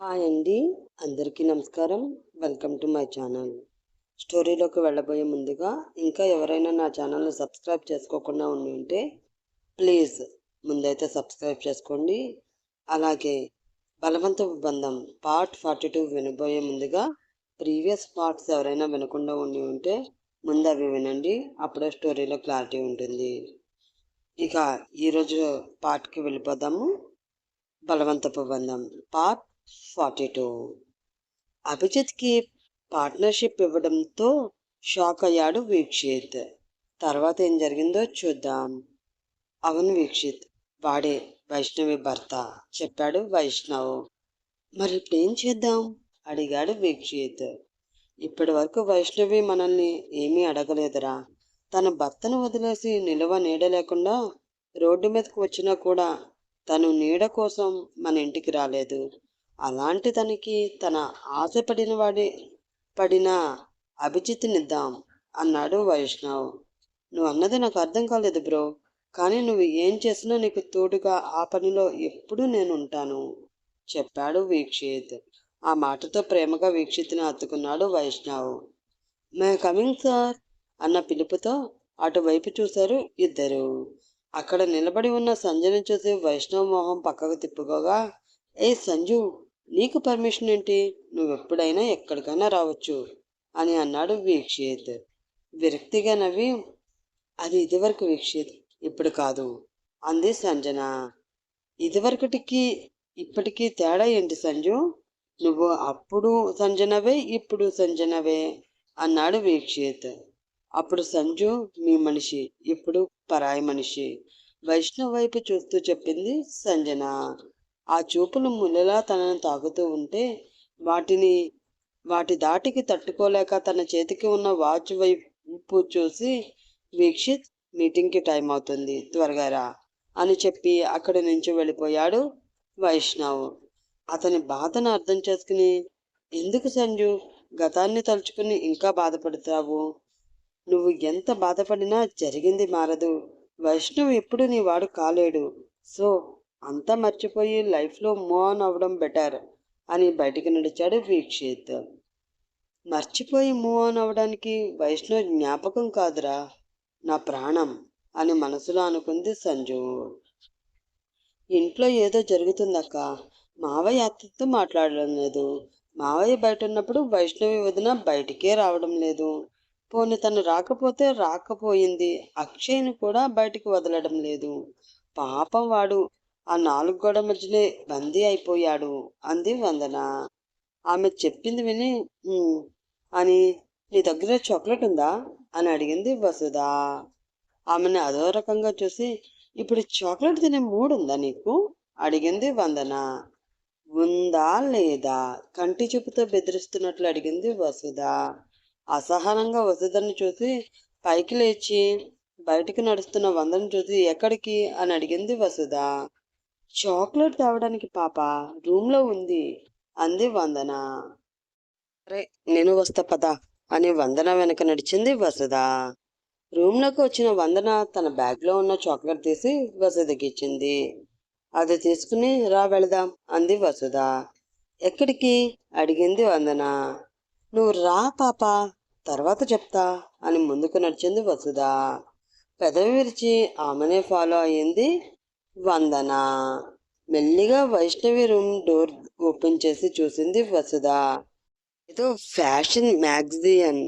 Hi అండి. అందరికీ నమస్కారం. Welcome to my channel. స్టోరీలోకి వెళ్ళబోయే ముందుగా ఇంకా ఎవరైనా నా ఛానల్‌ని సబ్స్క్రైబ్ చేసుకోకుండా ఉండి ఉంటే ప్లీజ్ ముందైతే సబ్స్క్రైబ్ చేసుకోండి. అలాగే బలవంతపు బంధం పార్ట్ 42 వినబోయే ముందుగా ప్రీవియస్ పార్ట్స్ ఎవరైనా వినకుండా ఉండి ఉంటే ముందు అవి వినండి. అప్పుడే స్టోరీలో క్లారిటీ ఉంటుంది. ఇక ఈరోజు పార్ట్‌కి వెళ్ళిపోదాము. బలవంతపు బంధం పార్ట్ 42. అభిజిత్కి పార్ట్నర్షిప్ ఇవ్వడంతో షాక్ అయ్యాడు వీక్షిత్. తర్వాత ఏం జరిగిందో చూద్దాం. అవును వీక్షిత్, వాడే వైష్ణవి భర్త, చెప్పాడు వైష్ణవ్. మరి ఇప్పుడేం చేద్దాం అడిగాడు వీక్షిత్. ఇప్పటి వరకు వైష్ణవి మనల్ని ఏమీ అడగలేదురా. తన భర్తను వదిలేసి నిలువ నీడ లేకుండా రోడ్డు మీదకు వచ్చినా కూడా తను నీడ కోసం మన ఇంటికి రాలేదు. అలాంటి తనకి తన పడిన అభిజిత్నిద్దాం అన్నాడు వైష్ణవ్. నువ్వు అన్నది నాకు అర్థం కాలేదు బ్రో, కానీ నువ్వు ఏం చేసినా నీకు తోడుగా ఆ పనిలో ఎప్పుడూ నేను ఉంటాను, చెప్పాడు వీక్షిత్. ఆ మాటతో ప్రేమగా వీక్షిత్ని హత్తుకున్నాడు వైష్ణవ్. మే కమింగ్ సార్ అన్న పిలుపుతో అటువైపు చూశారు ఇద్దరు. అక్కడ నిలబడి ఉన్న సంజయ్ని చూసి వైష్ణవ్ మొహం పక్కకు తిప్పుకోగా, ఏ సంజు, నీకు పర్మిషన్ ఏంటి? నువ్వెప్పుడైనా ఎక్కడికైనా రావచ్చు అని అన్నాడు వీక్షిత్. విరక్తిగా నవ్వి, అది ఇదివరకు వీక్షిత్, ఇప్పుడు కాదు అంది సంజన. ఇదివరకటికి ఇప్పటికీ తేడా ఏంటి సంజు? నువ్వు అప్పుడు సంజనవే, ఇప్పుడు సంజనవే అన్నాడు వీక్షిత్. అప్పుడు సంజు మీ మనిషి, ఇప్పుడు పరాయి మనిషి, వైష్ణవ్ వైపు చూస్తూ చెప్పింది సంజన. ఆ చూపులు ముళ్ళలా తనను తాకుతూ ఉంటే వాటి దాటికి తట్టుకోలేక తన చేతికి ఉన్న వాచ్ వైపు చూసి, వీక్షిత్, మీటింగ్కి టైం అవుతుంది, త్వరగా రా అని చెప్పి అక్కడి నుంచి వెళ్ళిపోయాడు వైష్ణవ్. అతని బాధను అర్థం చేసుకుని, ఎందుకు సంజు గతాన్ని తలుచుకుని ఇంకా బాధపడతావు? నువ్వు ఎంత బాధపడినా జరిగింది మారదు. వైష్ణవ్ ఎప్పుడు నీ వాడు కాలేడు. సో అంతా మర్చిపోయి లైఫ్లో మూవ్ ఆన్ అవ్వడం బెటర్ అని బయటికి నడిచాడు వీక్షిత్. మర్చిపోయి మూవ్ ఆన్ అవ్వడానికి వైష్ణవ్ జ్ఞాపకం కాదురా, నా ప్రాణం అని మనసులో అనుకుంది సంజు. ఇంట్లో ఏదో జరుగుతుందక్క. మావయ్య అత్తతో మాట్లాడడం లేదు. మావయ్య బయట ఉన్నప్పుడు వైష్ణవి వదిన బయటికే రావడం లేదు. పోనీ తను రాకపోతే రాకపోయింది, అక్షయ్ని కూడా బయటికి వదలడం లేదు. పాపం వాడు ఆ 4 గోడ మధ్యనే బందీ అయిపోయాడు అంది వందన. ఆమె చెప్పింది విని అని, నీ దగ్గర చాక్లెట్ ఉందా అని అడిగింది వసుధ. ఆమెను అదో రకంగా చూసి, ఇప్పుడు చాక్లెట్ తినే మూడ్ ఉందా నీకు అడిగింది వందన. ఉందా లేదా కంటి చూపుతో బెదిరిస్తున్నట్లు అడిగింది వసుధ. అసహనంగా వసుధను చూసి పైకి లేచి బయటికి నడుస్తున్న వందను చూసి, ఎక్కడికి అని అడిగింది వసుధ. చాక్లెట్ తేవడానికి పాప, రూమ్లో ఉంది అంది వందన. అరే నేను వస్తా పద అని వందన వెనక నడిచింది వసుధ. రూమ్లోకి వచ్చిన వందన తన బ్యాగ్లో ఉన్న చాక్లెట్ తీసి వసుధకి ఇచ్చింది. అది తీసుకుని రా వెళదాం అంది వసుధ. ఎక్కడికి అడిగింది వందన. నువ్వు రా పాప, తర్వాత చెప్తా అని ముందుకు నడిచింది వసుధ. పెదవి విరిచి ఆమెనే ఫాలో అయ్యింది వందన. మెల్లిగా వైష్ణవి రూమ్ డోర్ ఓపెన్ చేసి చూసింది వసుధ. ఏదో ఫ్యాషన్ మ్యాగజైన్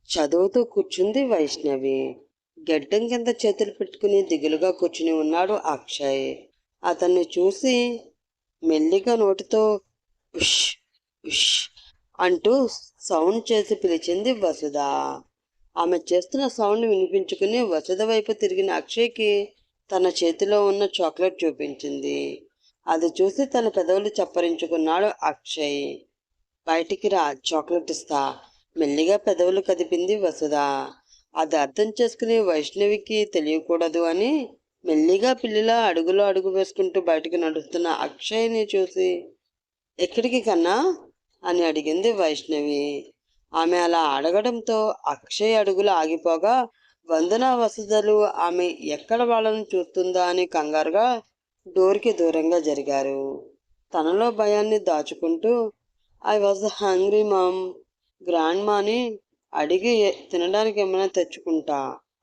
చదువుతూ కూర్చుంది వైష్ణవి. గడ్డం కింద చేతులు పెట్టుకుని దిగులుగా కూర్చుని ఉన్నాడు అక్షయ్. అతన్ని చూసి మెల్లిగా నోటితో ఉష్ ఉష్ అంటూ సౌండ్ చేసి పిలిచింది వసుధ. ఆమె చేస్తున్న సౌండ్ వినిపించుకుని వసుధ వైపు తిరిగిన అక్షయ్కి తన చేతిలో ఉన్న చాక్లెట్ చూపించింది. అది చూసి తన పెదవులు చప్పరించుకున్నాడు అక్షయ్. బయటికి రా, చాక్లెట్ ఇస్తా మెల్లిగా పెదవులు కదిపింది వసుధ. అది అర్థం చేసుకుని వైష్ణవికి తెలియకూడదు అని మెల్లిగా పిల్లిలా అడుగులో అడుగు వేసుకుంటూ బయటికి నడుస్తున్న అక్షయ్ని చూసి, ఎక్కడికి కన్నా అని అడిగింది వైష్ణవి. ఆమె అలా అడగడంతో అక్షయ్ అడుగులు ఆగిపోగా వందన వసుధలు ఆమె ఎక్కడ వాళ్ళని చూస్తుందా అని కంగారుగా డోర్కి దూరంగా జరిగారు. తనలో భయాన్ని దాచుకుంటూ ఐ వాజ్ హంగ్రీ మామ్, గ్రాండ్ మాని అడిగి తినడానికి ఏమైనా తెచ్చుకుంటా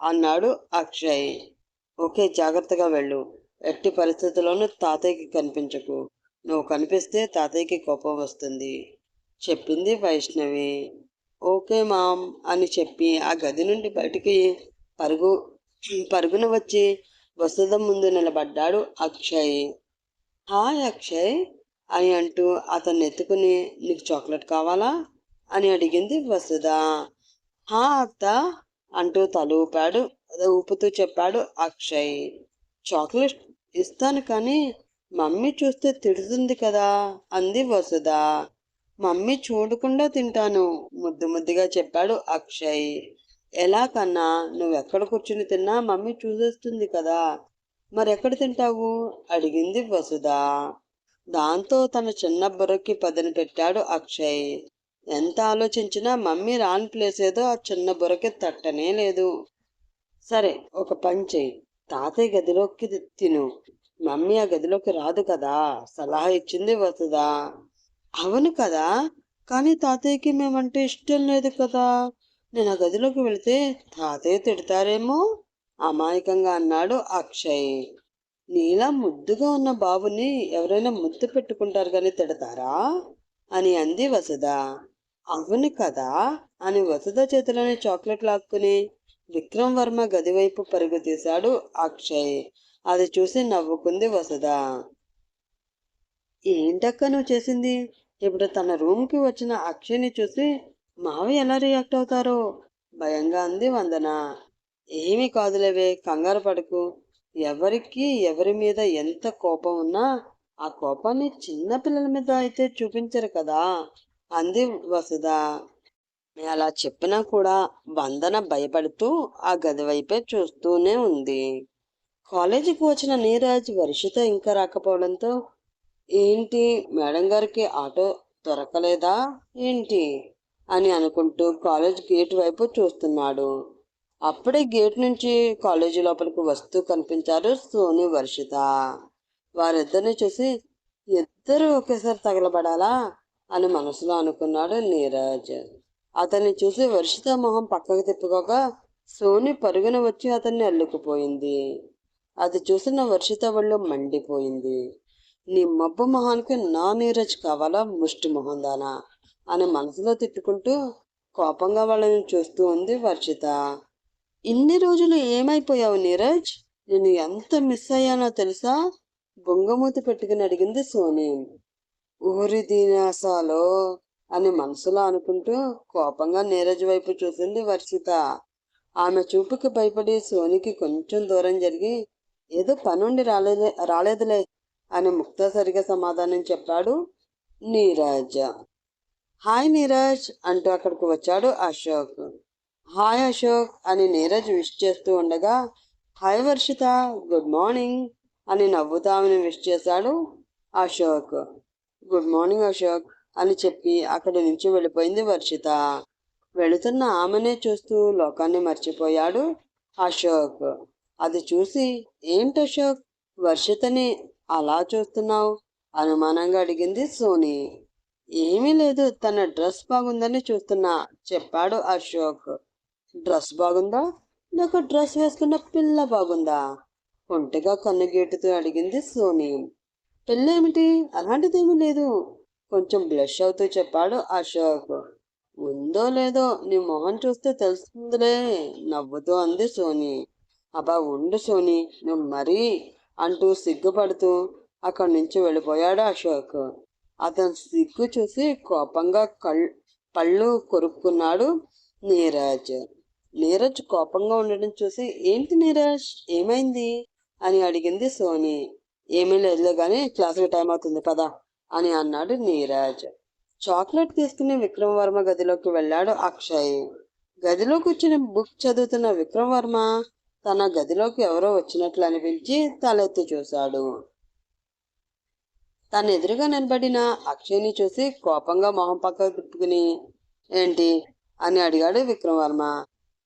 అన్నాడు అక్షయ్. ఓకే, జాగ్రత్తగా వెళ్ళు. ఎట్టి పరిస్థితుల్లోనూ తాతయ్యకి కనిపించకు. నువ్వు కనిపిస్తే తాతయ్యకి కోపం వస్తుంది చెప్పింది వైష్ణవి. ఓకే మామ్ అని చెప్పి ఆ గది నుండి బయటికి పరుగు పరుగున వచ్చి వసుధ ముందు నిలబడ్డాడు అక్షయ్. హాయ్ అక్షయ్ అని అంటూ అతన్ని ఎత్తుకుని నీకు చాక్లెట్ కావాలా అని అడిగింది వసుధ. హా అత్త అంటూ తల ఊపుతూ చెప్పాడు అక్షయ్. చాక్లెట్ ఇస్తాను కానీ మమ్మీ చూస్తే తిడుతుంది కదా అంది వసుధ. మమ్మీ చూడకుండా తింటాను ముద్దు ముద్దుగా చెప్పాడు అక్షయ్. ఎలా కన్నా, నువ్వెక్కడ కూర్చుని తిన్నా మమ్మీ చూసేస్తుంది కదా, మరెక్కడ తింటావు అడిగింది వసుధ. దాంతో తన చిన్న బుర్రకి పదును పెట్టాడు అక్షయ్. ఎంత ఆలోచించినా మమ్మీ రాని ప్లేస్ ఏదో ఆ చిన్న బుర్రకి తట్టనే లేదు. సరే, ఒక పని చెయ్యి, తాతయ్య గదిలోకి తిను, మమ్మీ ఆ గదిలోకి రాదు కదా సలహా ఇచ్చింది వసుధ. అవును కదా, కానీ తాతయ్యకి మేమంటే ఇష్టం లేదు కదా, నేను ఆ గదిలోకి వెళితే తాతయ్య తిడతారేమో అమాయకంగా అన్నాడు అక్షయ్. నీలా ముద్దుగా ఉన్న బాబుని ఎవరైనా ముద్దు పెట్టుకుంటారు కానీ తిడతారా అని అంది వసుధ. అవును కదా అని వసుధ చేతిలోని చాక్లెట్ లాక్కుని విక్రమ్ వర్మ గది వైపు పరుగు తీశాడు అక్షయ్. అది చూసి నవ్వుకుంది వసుధ. ఏంటక్క నువ్వు చేసింది? ఇప్పుడు తన రూమ్కి వచ్చిన అక్షయ్ని చూసి మావి ఎలా రియాక్ట్ అవుతారో భయంగా అంది వందన. ఏమీ కాదులేవే, కంగారు పడకు. ఎవరికి ఎవరి మీద ఎంత కోపం ఉన్నా ఆ కోపాన్ని చిన్న పిల్లల మీద అయితే చూపించరు కదా అంది వసుధ. అలా చెప్పినా కూడా వందన భయపడుతూ ఆ గది వైపే చూస్తూనే ఉంది. కాలేజీకి వచ్చిన నీరజ్, వర్షిత ఇంకా రాకపోవడంతో ఏంటి మేడం గారికి ఆటో దొరకలేదా ఏంటి అని అనుకుంటూ కాలేజ్ గేట్ వైపు చూస్తున్నాడు. అప్పుడే గేట్ నుంచి కాలేజీ లోపలికి వస్తూ కనిపించారు సోని, వర్షిత. వారిద్దరిని చూసి ఇద్దరు ఒకేసారి తగలబడాలా అని మనసులో అనుకున్నాడు నీరజ్. అతన్ని చూసి వర్షిత మొహం పక్కకు తిప్పుకోగా సోని పరుగున వచ్చి అతన్ని అల్లుకుపోయింది. అది చూసిన వర్షిత ఒళ్ళు మండిపోయింది. నీ మబ్బు మొహానికి నా నీరజ్ కావాలా ముష్టి మొహం దానా అని మనసులో తిట్టుకుంటూ కోపంగా వాళ్ళని చూస్తూ ఉంది వర్షిత. ఇన్ని రోజులు ఏమైపోయావు నీరజ్, నేను ఎంత మిస్ అయ్యానో తెలుసా బొంగమూతి పెట్టుకుని అడిగింది సోని. ఊరి దీనాసాలో అని మనసులో అనుకుంటూ కోపంగా నీరజ్ వైపు చూసింది వర్షిత. ఆమె చూపుకి భయపడి సోనికి కొంచెం దూరం జరిగి ఏదో పనుండి రాలేదులే అని ముక్తసరిగా సమాధానం చెప్పాడు నీరజ్. హాయ్ నీరజ్ అంటూ అక్కడికి వచ్చాడు అశోక్. హాయ్ అశోక్ అని నీరజ్ విష్ చేస్తూ ఉండగా హాయ్ వర్షిత, గుడ్ మార్నింగ్ అని నవ్వుతా ఆమెను విష్ చేశాడు అశోక్. గుడ్ మార్నింగ్ అశోక్ అని చెప్పి అక్కడి నుంచి వెళ్ళిపోయింది వర్షిత. వెళుతున్న ఆమెనే చూస్తూ లోకాన్ని మర్చిపోయాడు అశోక్. అది చూసి ఏంటి అశోక్ వర్షితని అలా చూస్తున్నావు అనుమానంగా అడిగింది సోని. ఏమీ లేదు, తన డ్రెస్ బాగుందని చూస్తున్నా చెప్పాడు అశోక్. డ్రెస్ బాగుందా లేక డ్రెస్ వేసుకున్న పిల్ల బాగుందా ఒంటిగా కన్నుగేటుతూ అడిగింది సోని. పెళ్ళేమిటి, అలాంటిదేమీ లేదు కొంచెం బ్లష్ అవుతూ చెప్పాడు అశోక్. ఉందో లేదో నీ మొహం చూస్తే తెలుస్తుందిలే నవ్వుతూ అంది సోని. అబ్బా ఉండు సోని, నువ్వు మరీ అంటూ సిగ్గుపడుతూ అక్కడి నుంచి వెళ్ళిపోయాడు అశోక్. అతను సిగ్గు చూసి కోపంగా పళ్ళు కొరుక్కున్నాడు నీరజ్. నీరజ్ కోపంగా ఉండడం చూసి ఏంటి నీరజ్ ఏమైంది అని అడిగింది సోని. ఏమీ లేదులే కానీ క్లాసుకి టైం అవుతుంది పదా అని అన్నాడు నీరజ్. చాక్లెట్ తీసుకుని విక్రమ్ వర్మ గదిలోకి వెళ్ళాడు అక్షయ్. గదిలో కూర్చుని బుక్ చదువుతున్న విక్రమ్ వర్మ తన గదిలోకి ఎవరో వచ్చినట్లు అనిపించి తలెత్తి చూశాడు. తన ఎదురుగా నిలబడిన అక్షయ్ని చూసి కోపంగా మొహం పక్కకు తిప్పుకుని ఏంటి అని అడిగాడు విక్రమ్ వర్మ.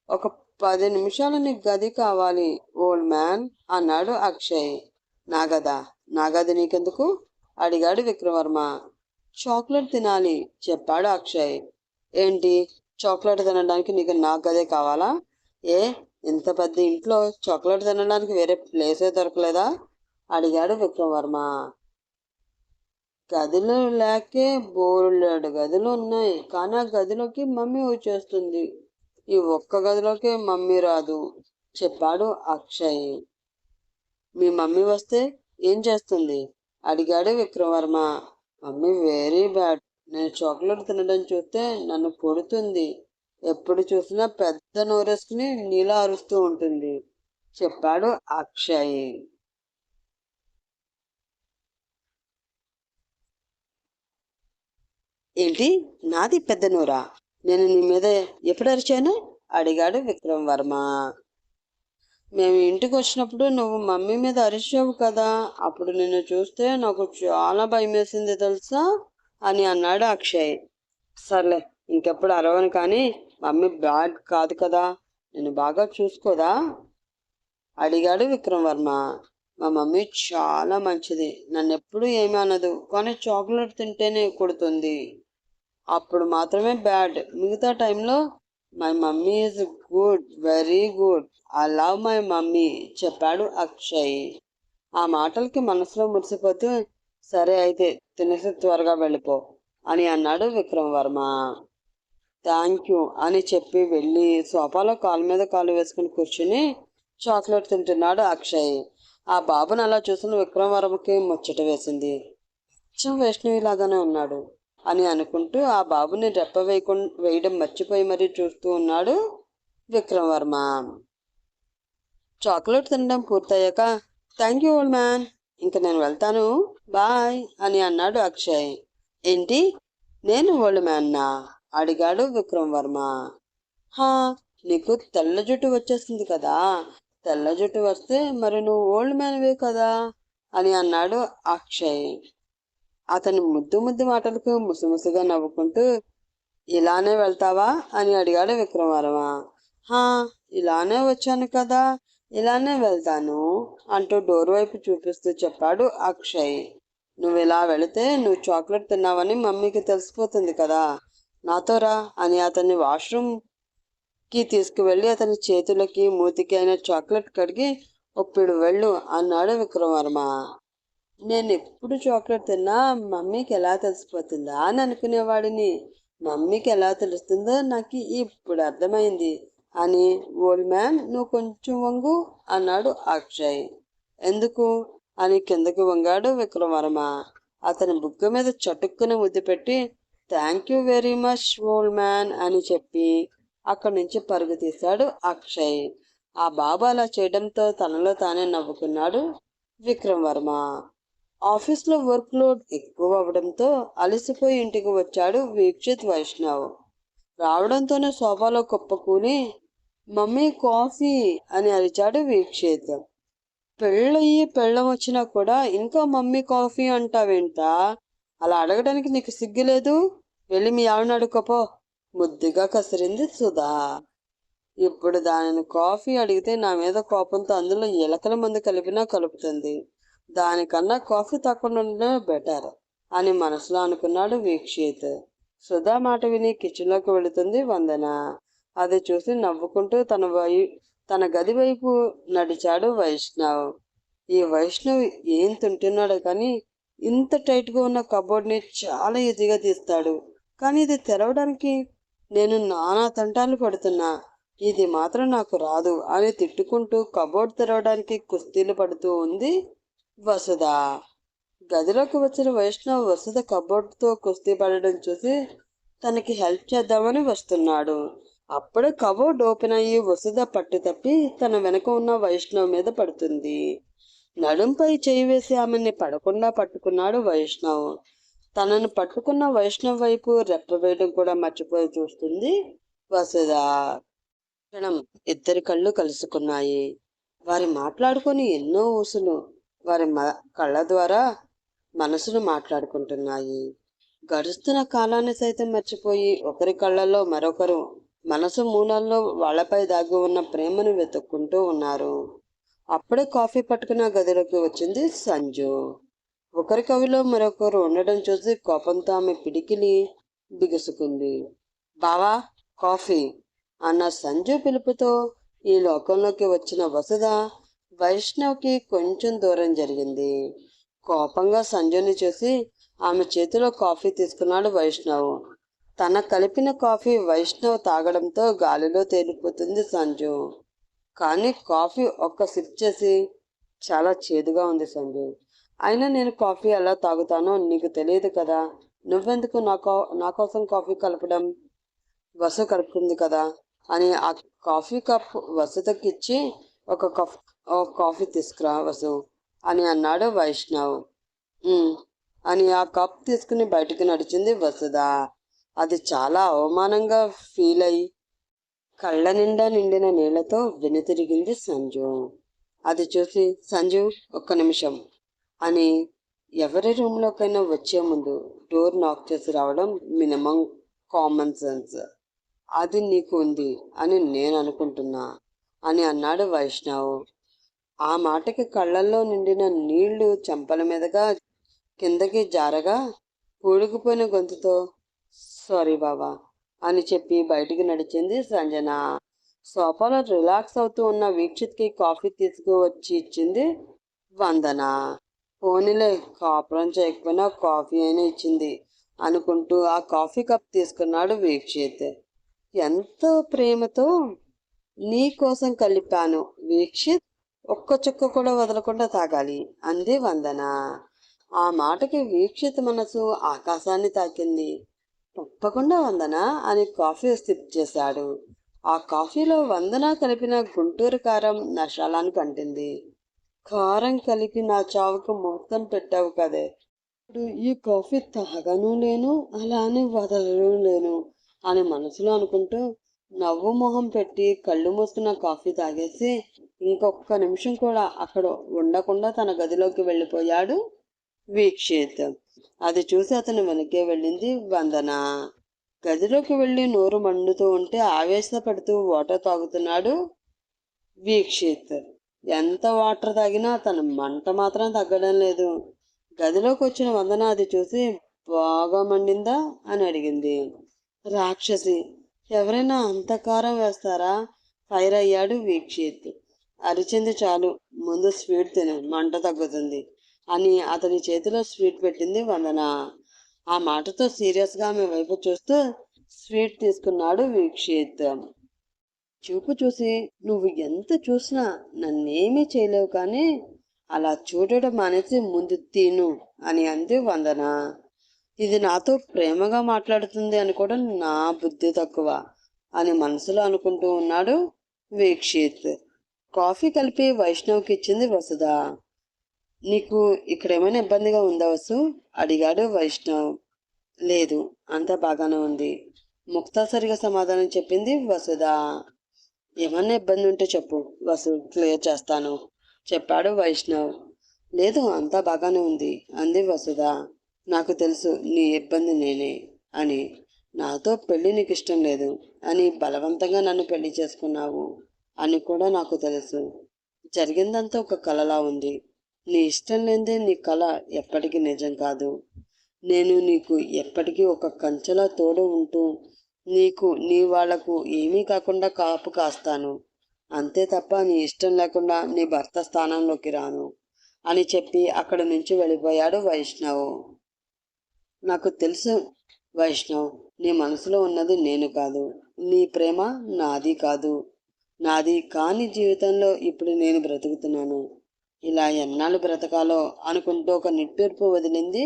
ఒక 10 నిమిషాలు నీకు గది కావాలి ఓల్డ్ మ్యాన్ అన్నాడు అక్షయ్. నా గది నీకెందుకు అడిగాడు విక్రమవర్మ. చాక్లెట్ తినాలి చెప్పాడు అక్షయ్. ఏంటి, చాక్లెట్ తినడానికి నీకు నా గదే కావాలా? ఏ, ఇంత పెద్ద ఇంట్లో చాక్లెట్ తినడానికి వేరే ప్లేసే దొరకలేదా? అడిగాడు విక్రమవర్మ. గదిలో లేకే బోలెడు గదులు ఉన్నాయి, కానీ ఆ గదిలోకి మమ్మీ వచ్చేస్తుంది. ఈ ఒక్క గదిలోకి మమ్మీ రాదు చెప్పాడు అక్షయ్. మీ మమ్మీ వస్తే ఏం చేస్తుంది? అడిగాడు విక్రమవర్మ. Mummy very bad. నేను చాక్లెట్ తినడం చూస్తే నన్ను కొడుతుంది. ఎప్పుడు చూసినా పెద్ద నోరేసుకుని నీలా అరుస్తూ ఉంటుంది చెప్పాడు అక్షయ్. ఏంటి, నాది పెద్ద నోరా? నేను నీ మీద ఎప్పుడు అరిచాను? అడిగాడు విక్రమవర్మ. మేము ఇంటికి వచ్చినప్పుడు నువ్వు మమ్మీ మీద అరిచావు కదా, అప్పుడు నిన్ను చూస్తే నాకు చాలా భయం వేసింది తెలుసా అని అన్నాడు అక్షయ్. సర్లే, ఇంకెప్పుడు అరవను, కానీ మమ్మీ బ్యాడ్ కాదు కదా, నేను బాగా చూసుకోదా? అడిగాడు విక్రమవర్మ. మా మమ్మీ చాలా మంచిది, నన్ను ఎప్పుడూ ఏమీ అనదు, కానీ చాక్లెట్ తింటేనే కొడుతుంది. అప్పుడు మాత్రమే బ్యాడ్, మిగతా టైంలో my mummy is good, very good. I love my mummy చెప్పాడు అక్షయ్. ఆ మాటలకి మనసులో మురిసిపోతూ సరే అయితే తినేసి త్వరగా వెళ్ళిపో అని అన్నాడు విక్రమవర్మ. థ్యాంక్ యూ అని చెప్పి వెళ్ళి సోఫాలో కాలు మీద కాలు వేసుకుని కూర్చుని చాక్లెట్ తింటున్నాడు అక్షయ్. ఆ బాబుని అలా చూసిన విక్రమవర్మకి ముచ్చట వేసింది. అచ్చం వైష్ణవిలాగానే ఉన్నాడు అని అనుకుంటూ ఆ బాబుని రెప్ప వేయడం మర్చిపోయి మరీ చూస్తూ ఉన్నాడు విక్రమవర్మ. చాక్లెట్ తినడం పూర్తయ్యాక థ్యాంక్ యూ ఓల్డ్ మ్యాన్, ఇంక నేను వెళ్తాను, బాయ్ అని అన్నాడు అక్షయ్. ఏంటి, నేను ఓల్డ్ మ్యాన్నా? అడిగాడు విక్రమవర్మ. హా, నీకు తెల్ల జుట్టు వచ్చేస్తుంది కదా, తెల్ల జుట్టు వస్తే మరి నువ్వు ఓల్డ్ మ్యాన్వే కదా అని అన్నాడు అక్షయ్. అతని ముద్దు ముద్దు మాటలకు ముసుముసుగా నవ్వుకుంటూ ఇలానే వెళ్తావా అని అడిగాడు విక్రమవర్మ. హా, ఇలానే వచ్చాను కదా, ఇలానే వెళ్తాను అంటూ డోర్ వైపు చూపిస్తూ చెప్పాడు అక్షయ్. నువ్వు ఇలా వెళితే నువ్వు చాక్లెట్ తిన్నావని మమ్మీకి తెలిసిపోతుంది కదా, నాతో రా అని అతన్ని వాష్రూమ్కి తీసుకువెళ్ళి అతని చేతులకి మూతికి అయిన చాక్లెట్ కడిగి ఒప్పిడు వెళ్ళు అన్నాడు విక్రమవర్మ. నేను ఎప్పుడు చాక్లెట్ తిన్నా మమ్మీకి ఎలా తెలిసిపోతుందా అని అనుకునేవాడిని, మమ్మీకి ఎలా తెలుస్తుందో నాకు ఇప్పుడు అర్థమైంది అని. ఓల్డ్ మ్యాన్, నువ్వు కొంచెం వంగు అన్నాడు అక్షయ్. ఎందుకు అని కిందకి వంగాడు విక్రమవర్మ. అతని బుగ్గ మీద చటుక్కుని ముద్దు పెట్టి thank you very much old man అని చెప్పి అక్కడి నుంచి పరుగు తీశాడు అక్షయ్. ఆ బాబు అలా చేయడంతో తనలో తానే నవ్వుకున్నాడు విక్రమవర్మ. ఆఫీస్లో వర్క్ లోడ్ ఎక్కువ అవడంతో అలసిపోయి ఇంటికి వచ్చాడు వీక్షిత్ వైష్ణవ్. రావడంతోనే సోఫాలో కుప్పకూలి మమ్మీ కాఫీ అని అరిచాడు వీక్షిత్. పెళ్ళయి పెళ్ళం వచ్చినా కూడా ఇంకా మమ్మీ కాఫీ అంటావేంటా? అలా అడగడానికి నీకు సిగ్గులేదు? వెళ్ళి మీ ఆవిడని అడుక్కోపో ముద్దుగా కసిరింది సుధా. ఇప్పుడు దానిని కాఫీ అడిగితే నా మీద కోపంతో అందులో ఎలకల మందు కలిపినా కలుపుతుంది, దానికన్నా కాఫీ తక్కువ ఉండడమే బెటర్ అని మనసులో అనుకున్నాడు వీక్షిత్. సుధా మాట విని కిచెన్లోకి వెళుతుంది వందన. అది చూసి నవ్వుకుంటూ తన గది వైపు నడిచాడు వైష్ణవ్. ఈ వైష్ణవ్ ఏం తింటున్నాడో కానీ ఇంత టైట్గా ఉన్న కబోర్డ్ని చాలా ఈజీగా తీస్తాడు, కానీ ఇది తెరవడానికి నేను నానా తంటాలు పడుతున్నా, ఇది మాత్రం నాకు రాదు అని తిట్టుకుంటూ కబోర్డ్ తెరవడానికి కుస్తీలు పడుతూ ఉంది వసుధ. గదిలోకి వచ్చిన వైష్ణవ్ వసుధ కబోర్డ్తో కుస్తీ పడడం చూసి తనకి హెల్ప్ చేద్దామని వస్తున్నాడు. అప్పుడే కబోర్డ్ ఓపెన్ అయ్యి వసుధ పట్టు తప్పి తన వెనక ఉన్న వైష్ణవ్ మీద పడుతుంది. నడుంపై చేయి వేసి ఆమెని పడకుండా పట్టుకున్నాడు వైష్ణవ్. తనను పట్టుకున్న వైష్ణవ్ వైపు రెప్ప వేయడం కూడా మర్చిపోయి చూస్తుంది వసుధ. క్షణం ఇద్దరి కళ్ళు కలుసుకున్నాయి. వారి మాట్లాడుకొని ఎన్నో ఊసులు వారి కళ్ళ ద్వారా మనసును మాట్లాడుకుంటున్నాయి. గడుస్తున్న కాలాన్ని సైతం మర్చిపోయి ఒకరి కళ్ళల్లో మరొకరు మనసు మూలాల్లో వాళ్లపై దాగి ఉన్న ప్రేమను వెతుక్కుంటూ ఉన్నారు. అప్పుడే కాఫీ పట్టుకున్న గదిలోకి వచ్చింది సంజు. ఒకరి కవిలో మరొకరు ఉండడం చూసి కోపంతో ఆమె పిడికిలి బిగుసుకుంది. బావా, కాఫీ అన్న సంజు పిలుపుతో ఈ లోకంలోకి వచ్చిన వసుధ వైష్ణవ్కి కొంచెం దూరం జరిగింది. కోపంగా సంజుని చూసి ఆమె చేతిలో కాఫీ తీసుకున్నాడు వైష్ణవ్. తన కలిపిన కాఫీ వైష్ణవ్ తాగడంతో గాలిలో తేలిపోతుంది సంజు. కానీ కాఫీ ఒక్క సిప్ చేసి, చాలా చేదుగా ఉంది సంజు. అయినా నేను కాఫీ ఎలా తాగుతానో నీకు తెలియదు కదా. నువ్వెందుకు నా కోసం కాఫీ కలపడం? వసు కలుపుకుంది కదా అని ఆ కాఫీ కప్ వసుతకిచ్చి ఒక కాఫీ తీసుకురా వసు అని అన్నాడు వైష్ణవ్. అని ఆ కప్ తీసుకుని బయటికి నడిచింది వసుధ. అది చాలా అవమానంగా ఫీల్ అయి కళ్ళ నిండా నిండిన నీళ్లతో వెనుతిరిగింది సంజు. అది చూసి సంజు ఒక్క నిమిషం అని ఎవరి రూమ్లోకైనా వచ్చే ముందు డోర్ నాక్ చేసి రావడం మినిమం కామన్ సెన్స్. అది నీకు ఉంది అని నేను అనుకుంటున్నా అని అన్నాడు వైష్ణవ్. ఆ మాటకి కళ్ళల్లో నిండిన నీళ్లు చెంపల మీదగా కిందకి జారగా పూడుకుపోయిన గొంతుతో సారీ బాబా అని చెప్పి బయటికి నడిచింది సంజన. సోఫాలో రిలాక్స్ అవుతూ ఉన్న వీక్షిత్కి కాఫీ తీసుకువచ్చి ఇచ్చింది వందన. పోనీలే, కాపురం చేయకపోయినా కాఫీ అయినా ఇచ్చింది అనుకుంటూ ఆ కాఫీ కప్ తీసుకున్నాడు వీక్షిత్. ఎంతో ప్రేమతో నీ కోసం కలిపాను వీక్షిత్, ఒక్క చుక్క కూడా వదలకుండా తాగాలి అంది వందన. ఆ మాటకి వీక్షిత్ మనసు ఆకాశాన్ని తాకింది. తప్పకుండా వందన అని కాఫీ సిప్ చేశాడు. ఆ కాఫీలో వందన కలిపిన గుంటూరు కారం నషాలానికి అంటింది. కారం కలిపి నా చావుకు ముహూర్తం పెట్టావు కదే, ఇప్పుడు ఈ కాఫీ తాగను లేను, అలానే వదలను లేను అని మనసులో అనుకుంటూ నవ్వు మొహం పెట్టి కళ్ళు మూసుకున్న కాఫీ తాగేసి ఇంకొక నిమిషం కూడా అక్కడ ఉండకుండా తన గదిలోకి వెళ్ళిపోయాడు వీక్షిత్. అది చూసి అతను వెనక్కే వెళ్ళింది వందన. గదిలోకి వెళ్ళి నోరు మండుతూ ఉంటే ఆవేశపడుతూ వాటర్ తాగుతున్నాడు వీక్షిత్. ఎంత వాటర్ తాగినా తన మంట మాత్రం తగ్గడం లేదు. గదిలోకి వచ్చిన వందన అది చూసి బాగా మండిందా అని అడిగింది. రాక్షసి, ఎవరైనా అంత కారం వేస్తారా? ఫైర్ అయ్యాడు వీక్షిత్. అరిచింది చాలు, ముందు స్వీట్ తిను, మంట తగ్గుతుంది అని అతని చేతిలో స్వీట్ పెట్టింది వందన. ఆ మాటతో సీరియస్గా ఆమె వైపు చూస్తూ స్వీట్ తీసుకున్నాడు వీక్షిత్. చూపు చూసి నువ్వు ఎంత చూసినా నన్నేమీ చేయలేవు, కానీ అలా చూడడం మానేసి ముందు తిను అని అంది వందన. ఇది నాతో ప్రేమగా మాట్లాడుతుంది అనుకోవడం నా బుద్ధి తక్కువ అని మనసులో అనుకుంటూ ఉన్నాడు వీక్షిత్. కాఫీ కలిపి వైష్ణవ్కి ఇచ్చింది వసుధ. నీకు ఇక్కడ ఏమైనా ఇబ్బందిగా ఉందా వసు అడిగాడు వైష్ణవ్. లేదు, అంతా బాగానే ఉంది ముక్తాసరిగా సమాధానం చెప్పింది వసుధ. ఏమన్నా ఇబ్బంది ఉంటే చెప్పు వసు, క్లియర్ చేస్తాను చెప్పాడు వైష్ణవ్. లేదు, అంతా బాగానే ఉంది అంది వసుధ. నాకు తెలుసు నీ ఇబ్బంది నేనే అని, నాతో పెళ్ళి నీకు ఇష్టం లేదు అని బలవంతంగా నన్ను పెళ్లి చేసుకున్నావు అని కూడా నాకు తెలుసు. జరిగిందంతా ఒక కలలా ఉంది. నీ ఇష్టం లేనిదే నీ కళ ఎప్పటికీ నిజం కాదు. నేను నీకు ఎప్పటికీ ఒక కంచెలా తోడు ఉంటూ నీకు నీ వాళ్లకు ఏమీ కాకుండా కాపు కాస్తాను, అంతే తప్ప నీ ఇష్టం లేకుండా నీ భర్త స్థానంలోకి రాను అని చెప్పి అక్కడి నుంచి వెళ్ళిపోయాడు వైష్ణవ్. నాకు తెలుసు వైష్ణవ్, నీ మనసులో ఉన్నది నేను కాదు, నీ ప్రేమ నాది కాదు. నాది కాని జీవితంలో ఇప్పుడు నేను బ్రతుకుతున్నాను. ఇలా ఎన్నాళ్ళు బ్రతకాలో అనుకుంటూ ఒక నిట్టూర్పు వదిలింది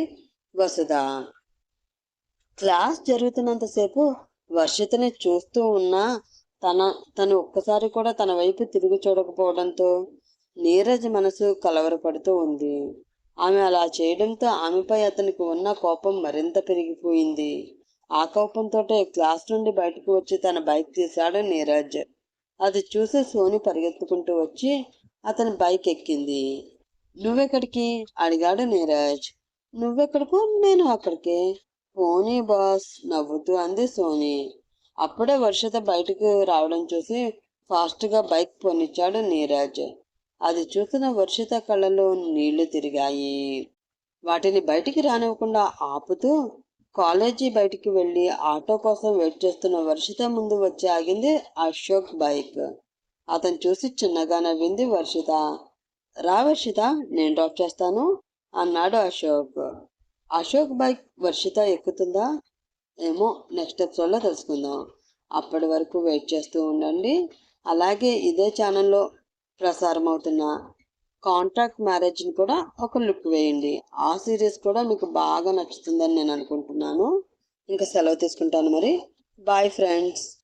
వసుధ. క్లాస్ జరుగుతున్నంతసేపు వర్షితని చూస్తూ ఉన్నా తను ఒక్కసారి కూడా తన వైపు తిరిగి చూడకపోవడంతో నీరజ్ మనసు కలవరపడుతూ ఉంది. ఆమె అలా చేయడంతో ఆమెపై అతనికి ఉన్న కోపం మరింత పెరిగిపోయింది. ఆ కోపంతో క్లాస్ నుండి బయటకు వచ్చి తన బైక్ తీశాడు నీరజ్. అది చూసి సోని పరిగెత్తుకుంటూ వచ్చి అతని బైక్ ఎక్కింది. నువ్వెక్కడికి అడిగాడు నీరజ్. నువ్వెక్కడికో నేను అక్కడికే. పోనీ బాస్ నవ్వుతూ అంది సోని. అప్పుడే వర్షిత బయటకు రావడం చూసి ఫాస్ట్గా బైక్ పోనిచ్చాడు నీరజ్. అది చూసిన వర్షిత కళ్ళలో నీళ్లు తిరిగాయి. వాటిని బయటికి రానివ్వకుండా ఆపుతూ కాలేజీ బయటికి వెళ్ళి ఆటో కోసం వెయిట్ చేస్తున్న వర్షిత ముందు వచ్చి ఆగింది అశోక్ బైక్. అతను చూసి చిన్నగా నవ్వింది వర్షిత. రా వర్షిత, నేను డ్రాప్ చేస్తాను అన్నాడు అశోక్. అశోక్ బైక్ వర్షిత ఎక్కుతుందా ఏమో, నెక్స్ట్ ఎపిసోడ్లో తెలుసుకుందాం. అప్పటి వరకు వెయిట్ చేస్తూ ఉండండి. అలాగే ఇదే ఛానల్లో ప్రసారం అవుతున్న కాంట్రాక్ట్ మ్యారేజ్ని కూడా ఒక లుక్ వేయండి. ఆ సిరీస్ కూడా మీకు బాగా నచ్చుతుందని నేను అనుకుంటున్నాను. ఇంకా సెలవు తీసుకుంటాను మరి. Bye friends.